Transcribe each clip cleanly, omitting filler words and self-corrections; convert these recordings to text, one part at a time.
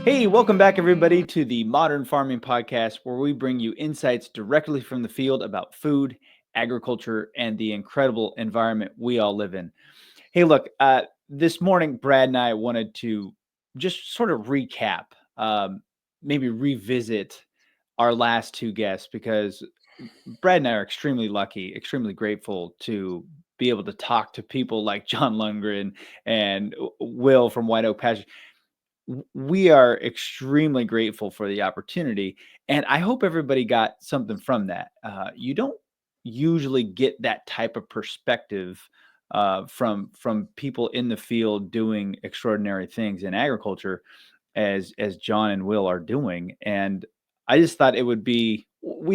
Hey, welcome back, everybody, to the Modern Farming Podcast, where we bring you insights directly from the field about food, agriculture, and the incredible environment we all live in. Hey, look, this morning, Brad and I wanted to just sort of recap, maybe revisit our last two guests, because Brad and I are extremely lucky, extremely grateful to be able to talk to people like John Lundgren and Will from White Oak Pastures. We are extremely grateful for the opportunity, and I hope everybody got something from that. You don't usually get that type of perspective from people in the field doing extraordinary things in agriculture, as John and Will are doing. And I just thought we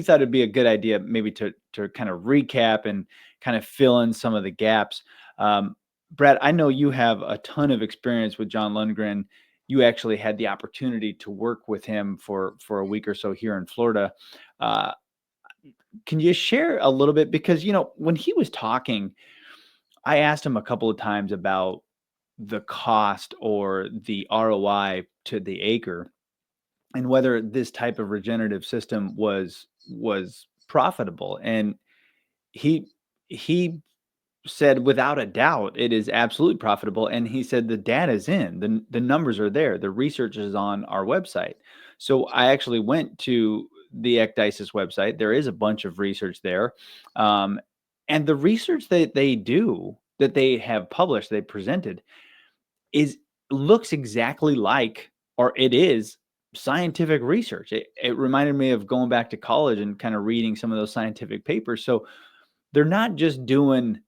thought it'd be a good idea maybe to kind of recap and kind of fill in some of the gaps. Brad, I know you have a ton of experience with John Lundgren. You actually had the opportunity to work with him for a week or so here in Florida. Uh, can you share a little bit? Because, when he was talking, I asked him a couple of times about the cost or the ROI to the acre and whether this type of regenerative system was profitable. And he he said without a doubt it is absolutely profitable, and he said the data is in, the numbers are there, the research is on our website. So I actually went to the Ecdysis website. There is a bunch of research there, um, and the research that they do, that they have published, they presented, is looks exactly like, or it is, scientific research. It reminded me of going back to college and kind of reading some of those scientific papers. So they're not just doing,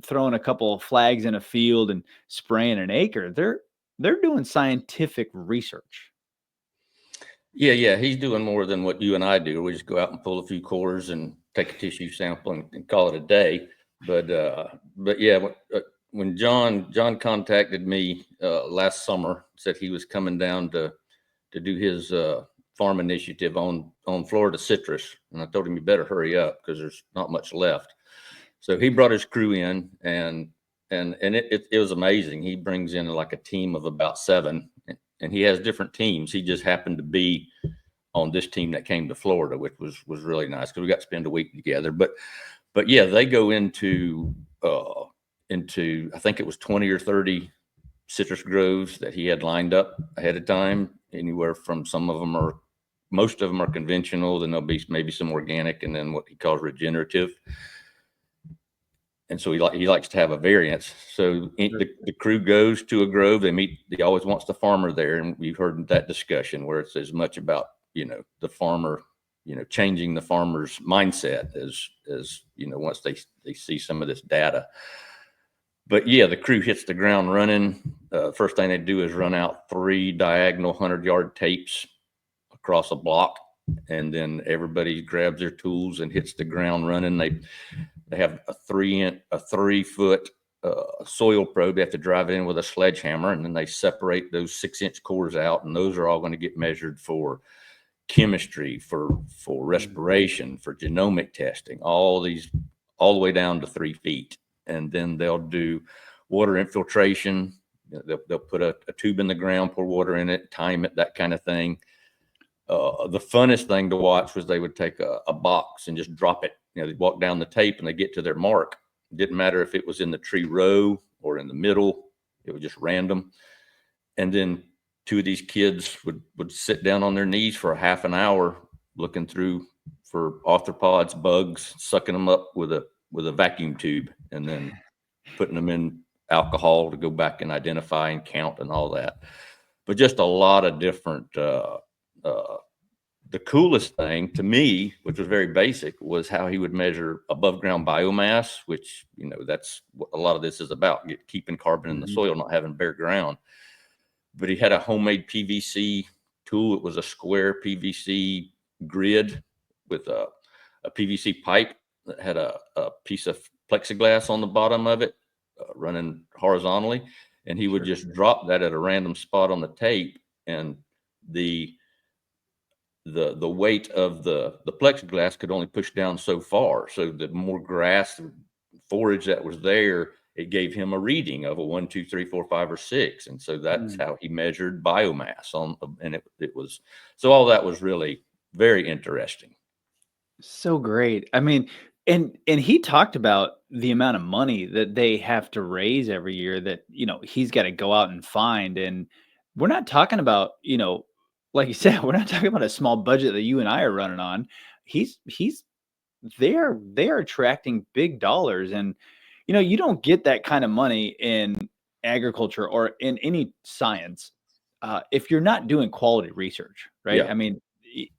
throwing a couple of flags in a field and spraying an acre. They're doing scientific research. Yeah. He's doing more than what you and I do. We just go out and pull a few cores and take a tissue sample and call it a day. But yeah, when John contacted me last summer, said he was coming down to do his farm initiative on Florida citrus, and I told him, you better hurry up because there's not much left. So he brought his crew in, and it was amazing. He brings in like a team of about seven, and he has different teams. He just happened to be on this team that came to Florida, which was really nice because we got to spend a week together. But yeah, they go into I think it was 20 or 30 citrus groves that he had lined up ahead of time. Anywhere from most of them are conventional. Then there'll be maybe some organic, and then what he calls regenerative. And so he likes to have a variance. So the crew goes to a grove. They meet. He always wants the farmer there, and we've heard that discussion where it's as much about the farmer, changing the farmer's mindset as once they see some of this data. But yeah, the crew hits the ground running. First thing they do is run out 3 diagonal 100-yard tapes across a block, and then everybody grabs their tools and hits the ground running. They have a 3-foot soil probe. They have to drive it in with a sledgehammer, and then they separate those 6-inch cores out, and those are all going to get measured for chemistry, for respiration, for genomic testing, all the way down to 3 feet. And then they'll do water infiltration. They'll put a tube in the ground, pour water in it, time it, that kind of thing. The funnest thing to watch was they would take a box and just drop it. They'd walk down the tape and they get to their mark. It didn't matter if it was in the tree row or in the middle. It was just random. And then 2 of these kids would sit down on their knees for a half an hour looking through for arthropods, bugs, sucking them up with a vacuum tube, and then putting them in alcohol to go back and identify and count and all that. But just a lot of different. The coolest thing to me, which was very basic, was how he would measure above ground biomass, which that's what a lot of this is about: keeping carbon in the soil, not having bare ground. But he had a homemade PVC tool. It was a square PVC grid with a PVC pipe that had a piece of plexiglass on the bottom of it, running horizontally. And he would just drop that at a random spot on the tape, and the weight of the plexiglass could only push down so far. So the more grass forage that was there, it gave him a reading of a 1, 2, 3, 4, 5, or 6. And so that's how he measured biomass and it was, so all that was really very interesting. So great. I mean, and he talked about the amount of money that they have to raise every year that, he's got to go out and find. And we're not talking about, like you said, we're not talking about a small budget that you and I are running on. He's they're attracting big dollars. And you don't get that kind of money in agriculture or in any science if you're not doing quality research, right? Yeah. I mean,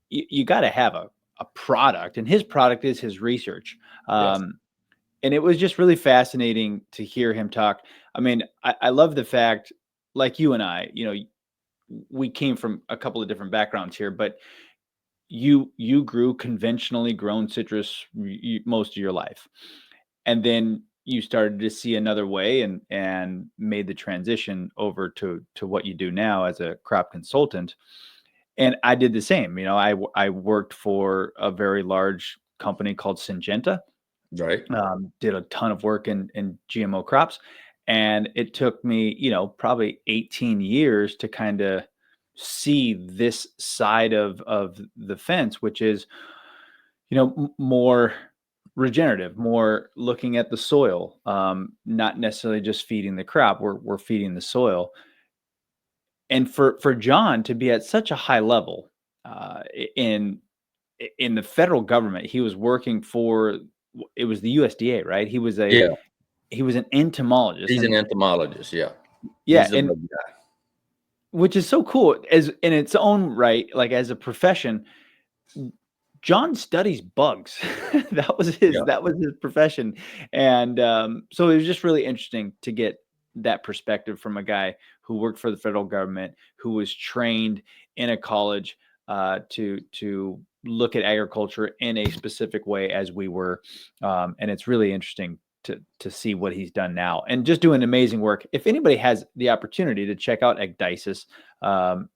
you got to have a product, and his product is his research. Yes. And it was just really fascinating to hear him talk. I mean, I love the fact, like you and I, we came from a couple of different backgrounds here, but you grew conventionally grown citrus most of your life, and then you started to see another way and made the transition over to what you do now as a crop consultant. And I did the same. I worked for a very large company called Syngenta. Right. Did a ton of work in GMO crops, and it took me, probably 18 years to kind of see this side of the fence, which is, more regenerative, more looking at the soil, not necessarily just feeding the crop. We're feeding the soil. And for John to be at such a high level in the federal government, he was working for, it was the USDA, right? Yeah. He was an entomologist, He's and an entomologist. Yeah. yeah, He's the and big guy. which is so cool as in its own right, like as a profession. John studies bugs. Yeah. That was his profession. And so it was just really interesting to get that perspective from a guy who worked for the federal government, who was trained in a college to look at agriculture in a specific way as we were. And it's really interesting to see what he's done now and just doing amazing work. If anybody has the opportunity to check out Ecdysis, um,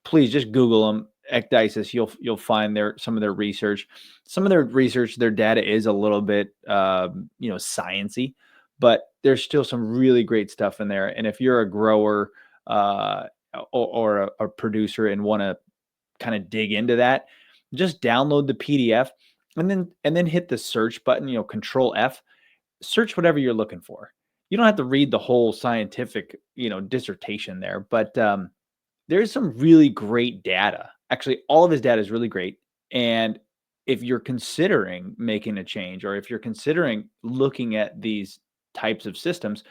please just Google them. Ecdysis, you'll find some of their research. Some of their research, their data is a little bit sciencey, but there's still some really great stuff in there. And if you're a grower or a producer and want to kind of dig into that, just download the PDF and then hit the search button, Control F, search whatever you're looking for. You don't have to read the whole scientific, dissertation there, but there's some really great data. Actually, all of his data is really great. And if you're considering making a change, or if you're considering looking at these types of systems,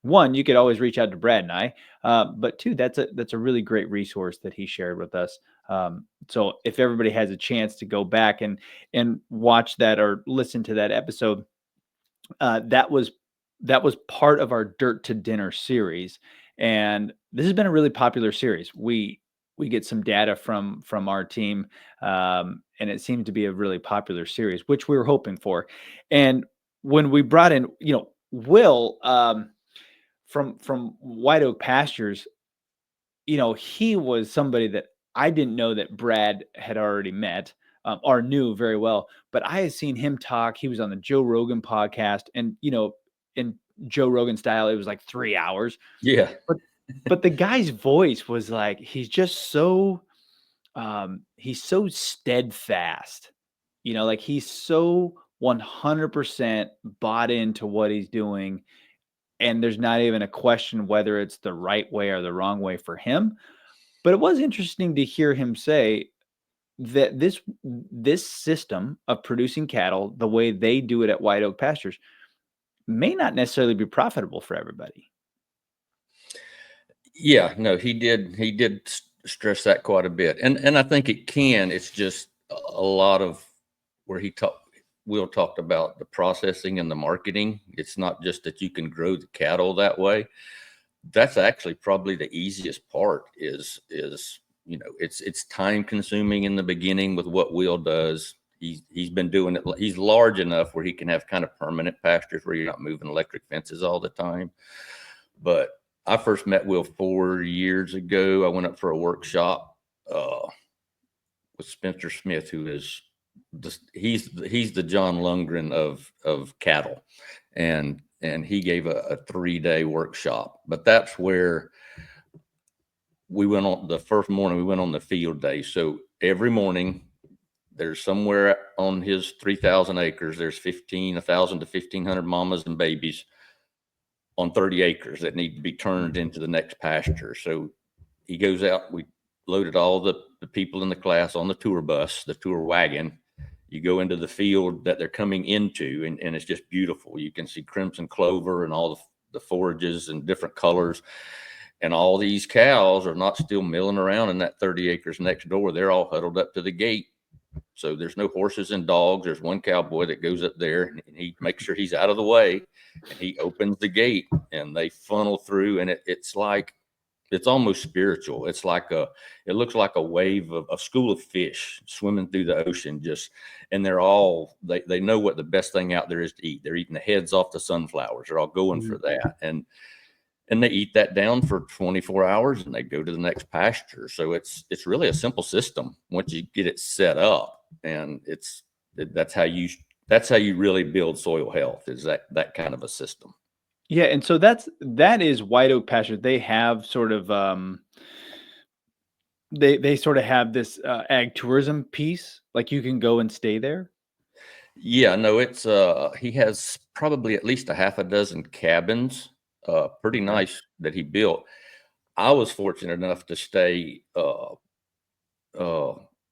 one, you could always reach out to Brad and I. But two, that's a really great resource that he shared with us. So if everybody has a chance to go back and watch that or listen to that episode, that was part of our Dirt to Dinner series, and this has been a really popular series. We get some data from our team, and it seemed to be a really popular series, which we were hoping for. And when we brought in, Will from White Oak Pastures, he was somebody that I didn't know that Brad had already met or knew very well, but I had seen him talk. He was on the Joe Rogan podcast, and in Joe Rogan style, it was like 3 hours. Yeah. But the guy's voice was like, he's just so he's so steadfast. Like he's so 100% bought into what he's doing, and there's not even a question whether it's the right way or the wrong way for him. But it was interesting to hear him say that this system of producing cattle, the way they do it at White Oak Pastures, may not necessarily be profitable for everybody. Yeah, no, he did stress that quite a bit. And I think it can. It's just a lot of where Will talked about the processing and the marketing. It's not just that you can grow the cattle that way. That's actually probably the easiest part is it's time consuming in the beginning with what Will does. He's been doing it. He's large enough where he can have kind of permanent pastures where you're not moving electric fences all the time. But I first met Will 4 years ago. I went up for a workshop with Spencer Smith, who is he's the John Lundgren of cattle. and he gave a 3-day workshop. But that's where we went on the first morning. We went on the field day. So every morning, there's somewhere on his 3,000 acres, there's 1,000 to 1,500 mamas and babies on 30 acres that need to be turned into the next pasture. So he goes out. We loaded all the people in the class on the tour bus, the tour wagon. You go into the field that they're coming into, and it's just beautiful. You can see crimson clover and all the forages and different colors. And all these cows are not still milling around in that 30 acres next door. They're all huddled up to the gate. So there's no horses and dogs. There's one cowboy that goes up there and he makes sure he's out of the way, and he opens the gate and they funnel through. And it's like, it's almost spiritual. It looks like a wave of a school of fish swimming through the ocean, and they know what the best thing out there is to eat. They're eating the heads off the sunflowers. They're all going for that. And they eat that down for 24 hours and they go to the next pasture. So it's really a simple system once you get it set up. And that's how you really build soil health, is that kind of a system. Yeah, and so that is White Oak Pastures. They have sort of they sort of have this ag tourism piece, like you can go and stay there. Yeah, no, it's he has probably at least a half a dozen cabins, pretty nice, that he built. I was fortunate enough to stay.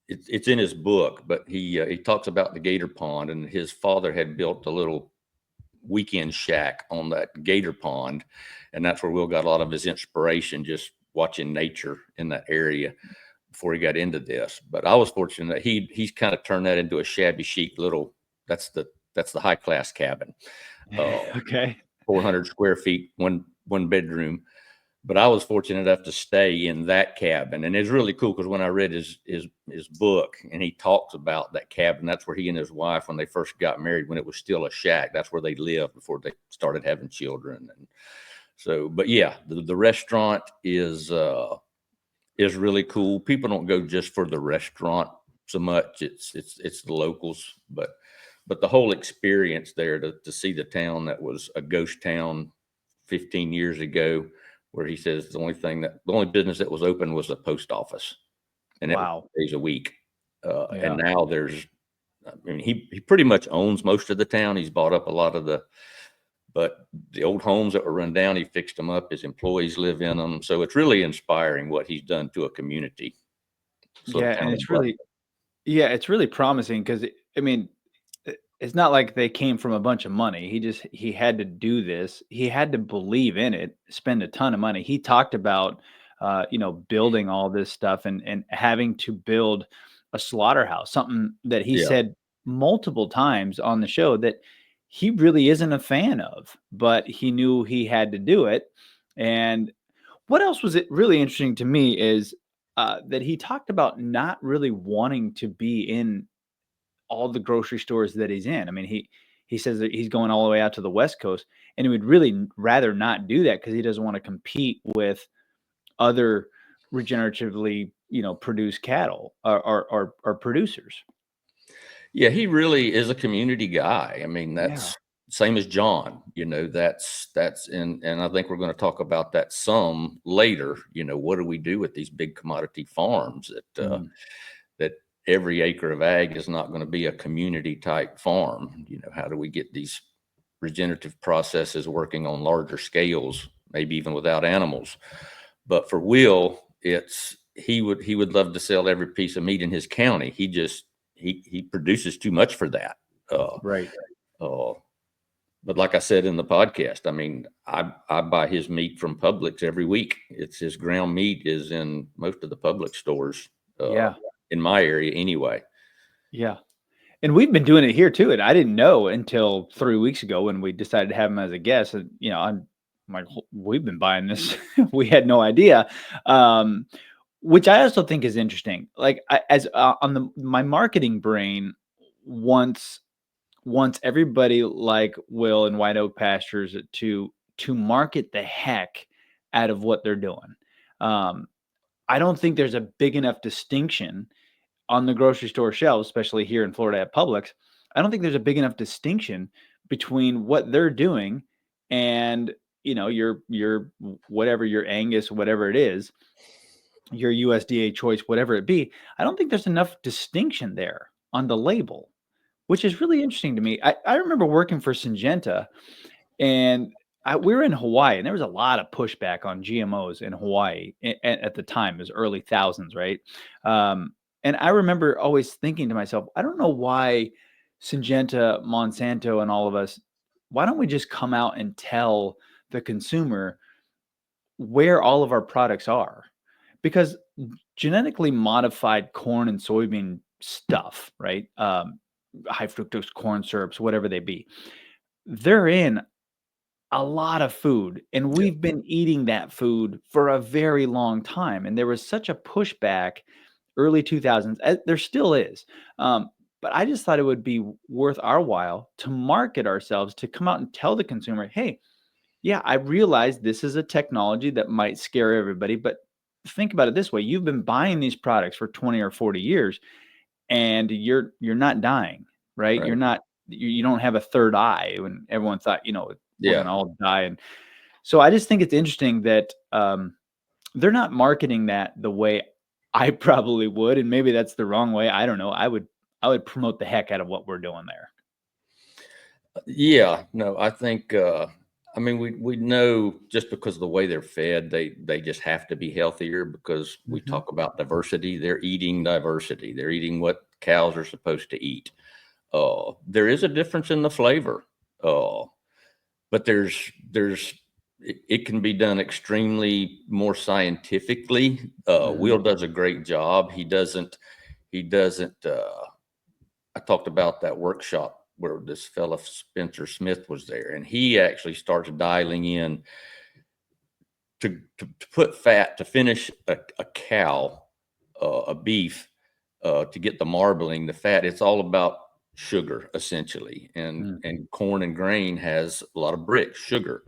It's in his book, but he talks about the gator pond, and his father had built a little weekend shack on that gator pond, and that's where Will got a lot of his inspiration, just watching nature in that area before he got into this. But I was fortunate that he's kind of turned that into a shabby chic little. That's the high class cabin. Okay. 400 square feet, one bedroom. But I was fortunate enough to stay in that cabin, and it's really cool because when I read his book, and he talks about that cabin, that's where he and his wife, when they first got married, when it was still a shack, that's where they lived before they started having children. And so, but yeah, the restaurant is really cool. People don't go just for the restaurant so much. It's the locals, but the whole experience there to see the town that was a ghost town 15 years ago, where he says the only business that was open was the post office, and it was Wow. days a week. Yeah. And now he pretty much owns most of the town. He's bought up a lot of but the old homes that were run down, he fixed them up. His employees live in them. So it's really inspiring what he's done to a community. Yeah, and it's really promising because I mean, it's not like they came from a bunch of money. He had to do this. He had to believe in it, spend a ton of money. He talked about building all this stuff and having to build a slaughterhouse, something that he Yeah. said multiple times on the show that he really isn't a fan of, but he knew he had to do it. And what else was it really interesting to me is that he talked about not really wanting to be in all the grocery stores that he's in. I mean, he says that he's going all the way out to the West Coast, and he would really rather not do that because he doesn't want to compete with other regeneratively, produced cattle or producers. Yeah, he really is a community guy. I mean, Yeah. that's same as John. That's and I think we're going to talk about that some later. What do we do with these big commodity farms Mm. that every acre of ag is not going to be a community type farm? How do we get these regenerative processes working on larger scales, maybe even without animals? But for Will, he would love to sell every piece of meat in his county. He produces too much for that. Right. Uh, but like I said in the podcast, I mean, I buy his meat from Publix every week. It's his ground meat is in most of the Publix stores Yeah. in my area anyway. Yeah. And we've been doing it here too. And I didn't know until 3 weeks ago when we decided to have him as a guest. And, I'm like, we've been buying this. We had no idea. Which I also think is interesting. Like as on my marketing brain, wants everybody like Will and White Oak Pastures to market the heck out of what they're doing. I don't think there's a big enough distinction on the grocery store shelves, especially here in Florida at Publix. I don't think there's a big enough distinction between what they're doing and, your whatever, your Angus, whatever it is, your USDA choice, whatever it be. I don't think there's enough distinction there on the label, which is really interesting to me. I remember working for Syngenta, and we were in Hawaii, and there was a lot of pushback on GMOs in Hawaii at the time. It was early thousands, right? And I remember always thinking to myself, I don't know why Syngenta, Monsanto, and all of us, why don't we just come out and tell the consumer where all of our products are? Because genetically modified corn and soybean stuff, right? High fructose corn syrups, whatever they be, they're in a lot of food, and Yeah. we've been eating that food for a very long time. And there was such a pushback early 2000s. There still is. But I just thought it would be worth our while to market ourselves, to come out and tell the consumer, hey, yeah, I realize this is a technology that might scare everybody, but think about it this way. You've been buying these products for 20 or 40 years, and you're not dying, right? Right. You don't have a third eye when everyone thought, we're Yeah. going to all die. And so I just think it's interesting that they're not marketing that the way I probably would. And maybe that's the wrong way. I don't know. I would promote the heck out of what we're doing there. Yeah, no, I think, I mean, we know just because of the way they're fed, they just have to be healthier because we Mhm. talk about diversity. They're eating diversity. They're eating what cows are supposed to eat. There is a difference in the flavor, but it can be done extremely more scientifically. Will does a great job. He doesn't. I talked about that workshop where this fella Spencer Smith was there, and he actually starts dialing in to put fat to finish a cow, a beef, to get the marbling, the fat. It's all about sugar essentially, and Mm. corn and grain has a lot of bricks, sugar,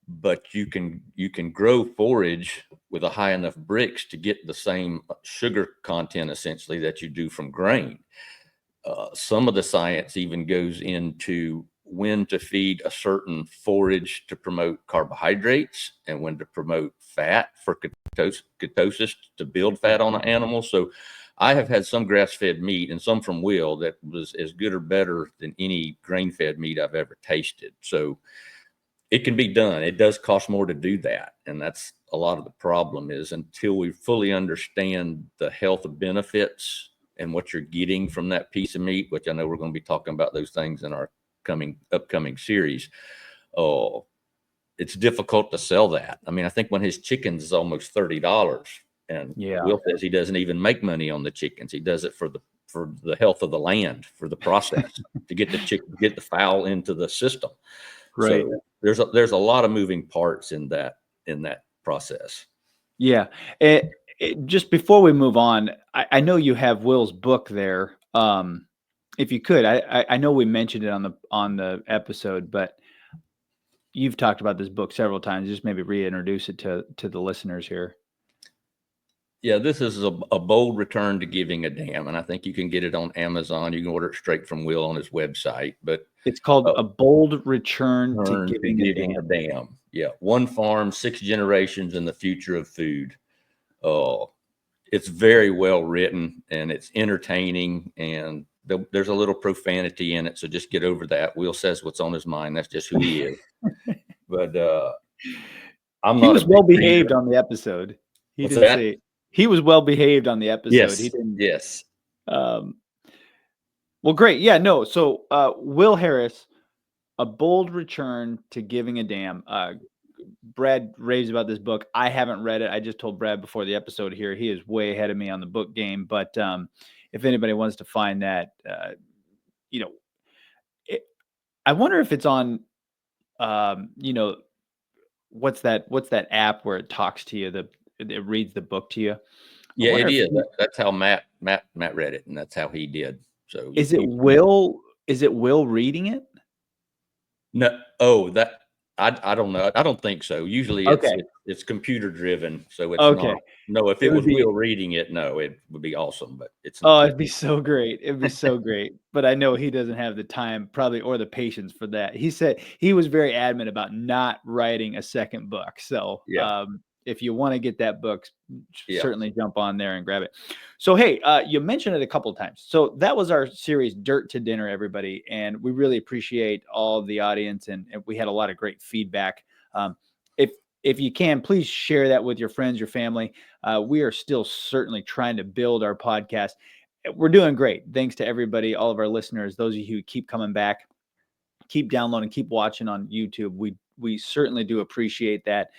but you can grow forage with a high enough bricks to get the same sugar content essentially that you do from grain. Some of the science even goes into when to feed a certain forage to promote carbohydrates and when to promote fat for ketosis to build fat on an animal. So I have had some grass-fed meat and some from Will that was as good or better than any grain-fed meat I've ever tasted. So it can be done. It does cost more to do that. And that's a lot of the problem is until we fully understand the health benefits and what you're getting from that piece of meat, which I know we're going to be talking about those things in our upcoming series. It's difficult to sell that. I mean, I think when his chickens is almost $30, and Yeah. Will says he doesn't even make money on the chickens. He does it for the health of the land, for the process to get the fowl into the system. Right. So there's a lot of moving parts in that process. Yeah. Just before we move on, I know you have Will's book there. If you could, I know we mentioned it on the episode, but you've talked about this book several times. Just maybe reintroduce it to the listeners here. Yeah, this is a bold return to giving a damn, and I think you can get it on Amazon. You can order it straight from Will on his website. But It's called A Bold Return to return to Giving a giving Damn. a damn. Yeah, one farm, 6 generations, and the future of food. It's very well written and it's entertaining, and there's a little profanity in it. So just get over that. Will says what's on his mind. That's just who he is. But I'm He not a was well big reader. behaved on the episode. He What's didn't that? say he was well behaved on the episode. He Yes. didn't. Yes. Well, great. Yeah, no. So Will Harris, A Bold Return to Giving a Damn. Brad raves about this book. I haven't read it. I just told Brad before the episode here, he is way ahead of me on the book game. But if anybody wants to find that, you know, I wonder if it's on, what's that app where it talks to you, it reads the book to you. I Yeah, wonder it if is. That's how Matt read it, and that's how he did. So is it Will reading it? no. Oh, that I don't know. I don't think so. Usually Okay. it's computer driven, so it's not. Okay. No, if It it would was be Will reading it, no, it would be awesome, but it's Oh, not. it'd be so great. It'd be so great. But I know he doesn't have the time probably or the patience for that. He said he was very adamant about not writing a second book. So, Yeah, if you want to get that book, yeah. certainly jump on there and grab it. So, hey, you mentioned it a couple of times. So that was our series, Dirt to Dinner, everybody, and we really appreciate all the audience, and we had a lot of great feedback. Um, if if you can, please share that with your friends, your family. We are still certainly trying to build our podcast. We're doing great. Thanks to everybody, all of our listeners, those of you who keep coming back, keep downloading, keep watching on YouTube. We certainly do appreciate that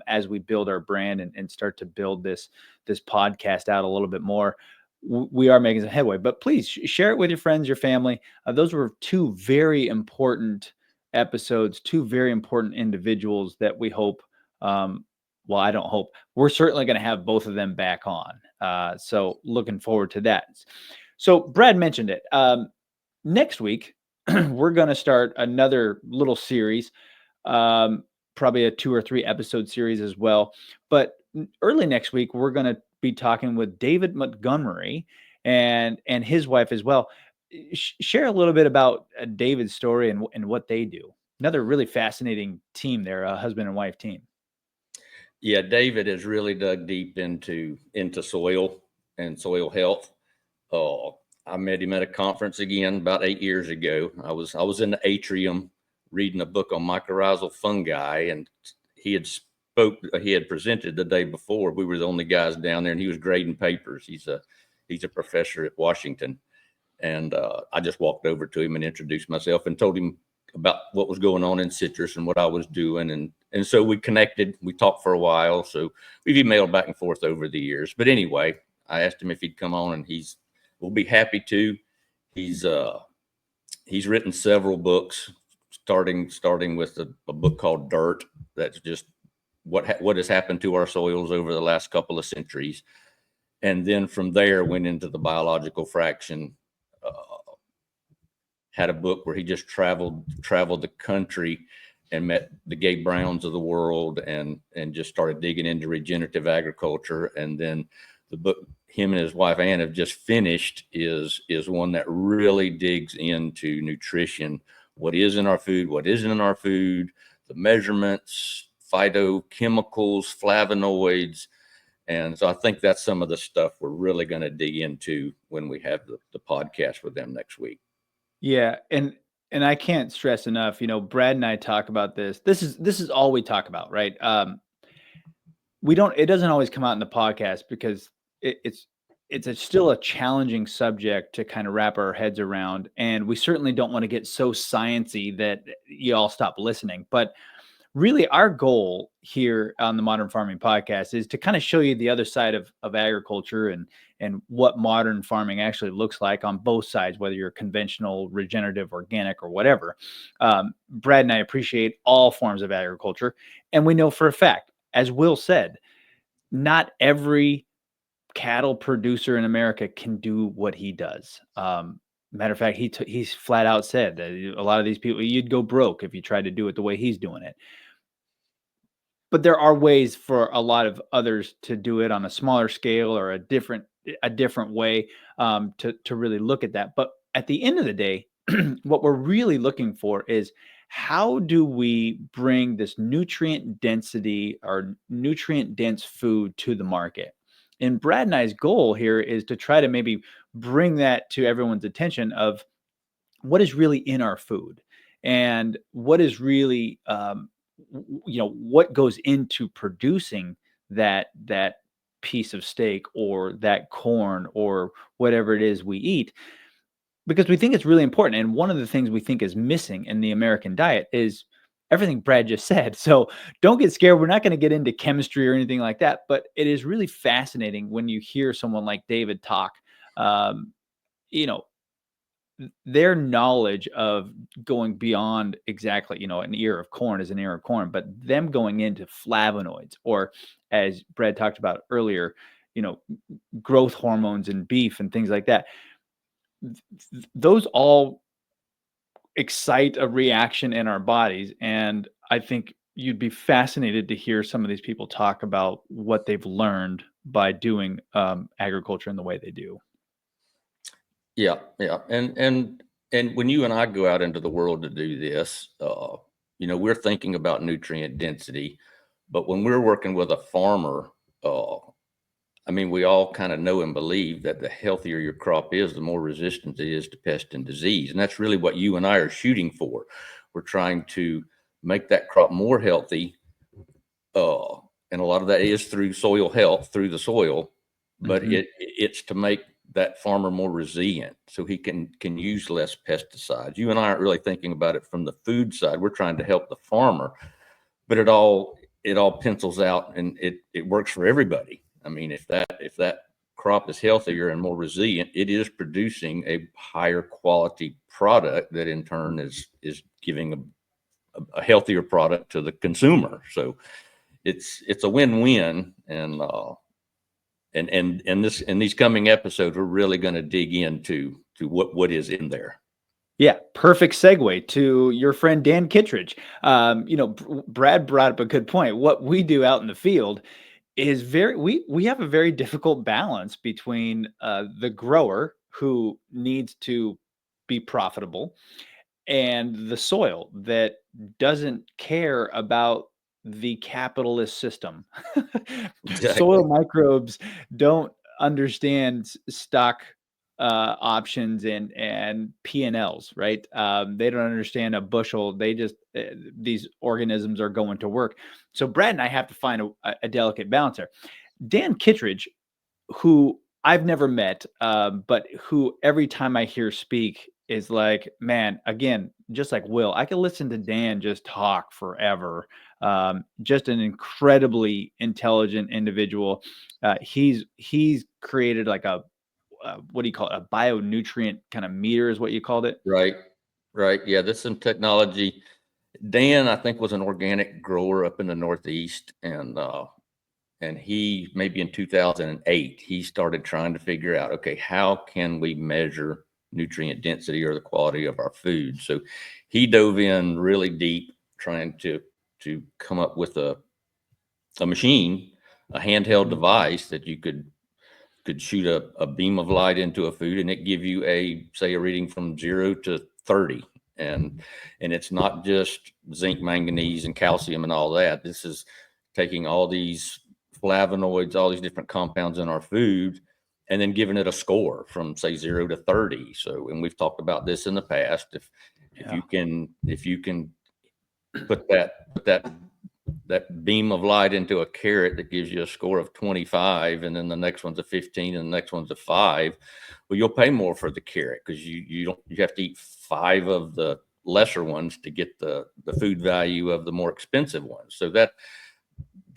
as we build our brand and start to build this podcast out a little bit more. We are making some headway, but please share it with your friends, your family. Those were two very important episodes, two very important individuals that we hope. Well, I don't hope. We're certainly going to have both of them back on. So looking forward to that. So Brad mentioned it. Next week, we're going to start another little series, um, probably a 2 or 3 episode series as well. But early next week, we're going to be talking with David Montgomery and his wife as well. Share a little bit about David's story and what they do. Another really fascinating team there, a husband and wife team. Yeah, David has really dug deep into soil and soil health. I met him at a conference again about 8 years ago. I was in the atrium reading a book on mycorrhizal fungi, and he had presented the day before. We were the only guys down there, and he was grading papers. He's a professor at Washington, and I just walked over to him and introduced myself and told him about what was going on in citrus and what I was doing. And so we connected, we talked for a while. So we've emailed back and forth over the years. But anyway, I asked him if he'd come on, and we'll be happy to. He's written several books, starting with a book called Dirt. That's just what has happened to our soils over the last couple of centuries. And then from there went into the biological fraction, had a book where he just traveled the country and met the Gabe Browns of the world and just started digging into regenerative agriculture. And then the book him and his wife Ann have just finished is one that really digs into nutrition, what is in our food, what isn't in our food, the measurements, phytochemicals, flavonoids. And so I think that's some of the stuff we're really going to dig into when we have the podcast with them next week. Yeah, and I can't stress enough, Brad and I talk about this. This is all we talk about, right? We don't it doesn't always come out in the podcast because it's still a challenging subject to kind of wrap our heads around, and we certainly don't want to get so sciencey that you all stop listening. But really our goal here on the Modern Farming Podcast is to kind of show you the other side of agriculture and what modern farming actually looks like on both sides, whether you're conventional, regenerative, organic, or whatever. Brad and I appreciate all forms of agriculture, and we know for a fact, as Will said, not every cattle producer in America can do what he does. Matter of fact, he's flat out said that a lot of these people, you'd go broke if you tried to do it the way he's doing it. But there are ways for a lot of others to do it on a smaller scale or a different way, to really look at that. But at the end of the day, what we're really looking for is how do we bring this nutrient density or nutrient dense food to the market? And Brad and I's goal here is to try to maybe bring that to everyone's attention of what is really in our food and what is really what goes into producing that piece of steak or that corn or whatever it is we eat, because we think it's really important. And one of the things we think is missing in the American diet is everything Brad just said. So don't get scared. We're not going to get into chemistry or anything like that, but it is really fascinating when you hear someone like David talk. um, you know their knowledge of going beyond exactly, an ear of corn is an ear of corn, but them going into flavonoids, or as Brad talked about earlier, you know, growth hormones in beef and things like that. Those all excite a reaction in our bodies. And I think you'd be fascinated to hear some of these people talk about what they've learned by doing agriculture in the way they do. Yeah, yeah, and when you and I go out into the world to do this, we're thinking about nutrient density, but when we're working with a farmer, we all kind of know and believe that the healthier your crop is, the more resistant it is to pest and disease, and that's really what you and I are shooting for. We're trying to make that crop more healthy, and a lot of that is through soil health, through the soil, but it's to make that farmer more resilient so he can use less pesticides. You and I aren't really thinking about it from the food side. We're trying to help the farmer, but it all pencils out, and it works for everybody. I mean, if that crop is healthier and more resilient, it is producing a higher quality product that in turn is giving a healthier product to the consumer. So it's a win-win, and in these coming episodes, we're really going to dig into what is in there. Yeah, perfect segue to your friend Dan Kittredge. Brad brought up a good point. What we do out in the field is we have a very difficult balance between the grower who needs to be profitable and the soil that doesn't care about the capitalist system. Soil microbes don't understand stock options and P&Ls, right? They don't understand a bushel. They just these organisms are going to work. So Brad and I have to find a delicate balance there. Dan Kittredge, who I've never met, but who every time I hear speak is like, man, again, just like Will, I could listen to Dan just talk forever. Just an incredibly intelligent individual. He's created like a what do you call it? A bionutrient kind of meter is what you called it. Right. Yeah, there's some technology. Dan, I think, was an organic grower up in the Northeast, and he, maybe in 2008, he started trying to figure out, okay, how can we measure nutrient density or the quality of our food? So he dove in really deep, trying to come up with a machine, a handheld device that you could shoot a beam of light into a food, and it give you say a reading from 0 to 30. And it's not just zinc, manganese, and calcium and all that. This is taking all these flavonoids, all these different compounds in our food, and then giving it a score from, say, 0 to 30. So, and we've talked about this in the past. If you can put that beam of light into a carrot that gives you a score of 25, and then the next one's a 15, and the next one's a 5, well, you'll pay more for the carrot because you have to eat 5 of the lesser ones to get the food value of the more expensive ones. So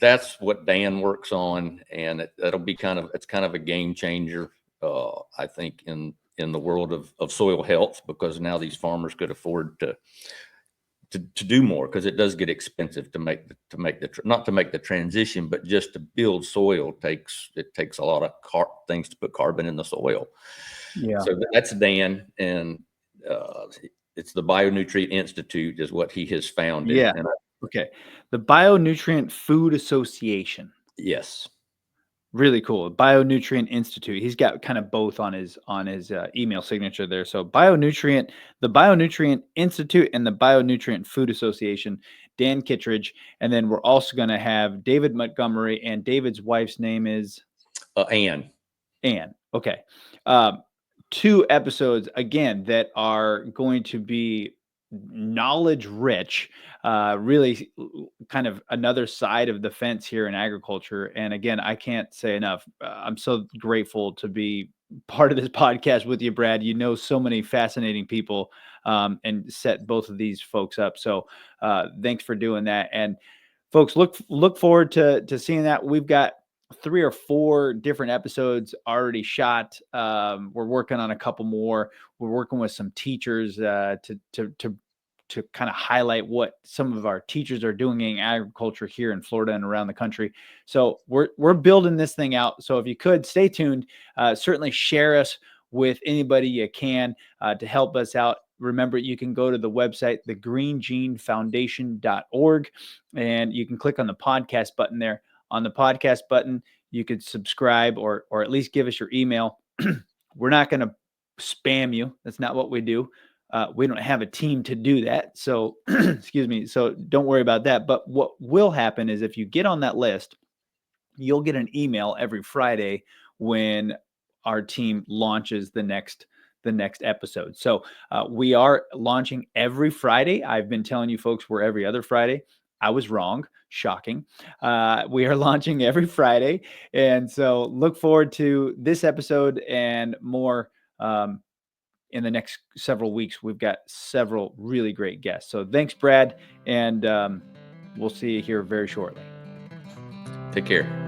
that's what Dan works on, and that'll be it's kind of a game changer, I think, in the world of soil health, because now these farmers could afford to do more, because it does get expensive to make the transition, but just to build soil takes a lot of things to put carbon in the soil. Yeah. So that's Dan, and it's the Bionutrient Institute is what he has founded. Yeah. Okay. The Bionutrient Food Association. Yes. Really cool. Bionutrient Institute. He's got kind of both on his email signature there. So the Bionutrient Institute and the Bionutrient Food Association, Dan Kittredge. And then we're also going to have David Montgomery, and David's wife's name is Anne. Okay. 2 episodes again that are going to be knowledge rich, really kind of another side of the fence here in agriculture. And again, I can't say enough. I'm so grateful to be part of this podcast with you, Brad. You know, so many fascinating people, and set both of these folks up. So thanks for doing that. And folks, look forward to seeing that. We've got 3 or 4 different episodes already shot. We're working on a couple more. We're working with some teachers to kind of highlight what some of our teachers are doing in agriculture here in Florida and around the country. So we're building this thing out. So if you could stay tuned, certainly share us with anybody you can to help us out. remember, you can go to the website, thegreengenefoundation.org, and you can click on the podcast button there. On the podcast button, you could subscribe or at least give us your email. We're not going to spam you. That's not what we do. We don't have a team to do that. So, excuse me. So don't worry about that. But what will happen is if you get on that list, you'll get an email every Friday when our team launches the next episode. So we are launching every Friday. I've been telling you folks we're every other Friday. I was wrong. Shocking. We are launching every Friday. And so look forward to this episode and more in the next several weeks. We've got several really great guests. So thanks, Brad. And we'll see you here very shortly. Take care.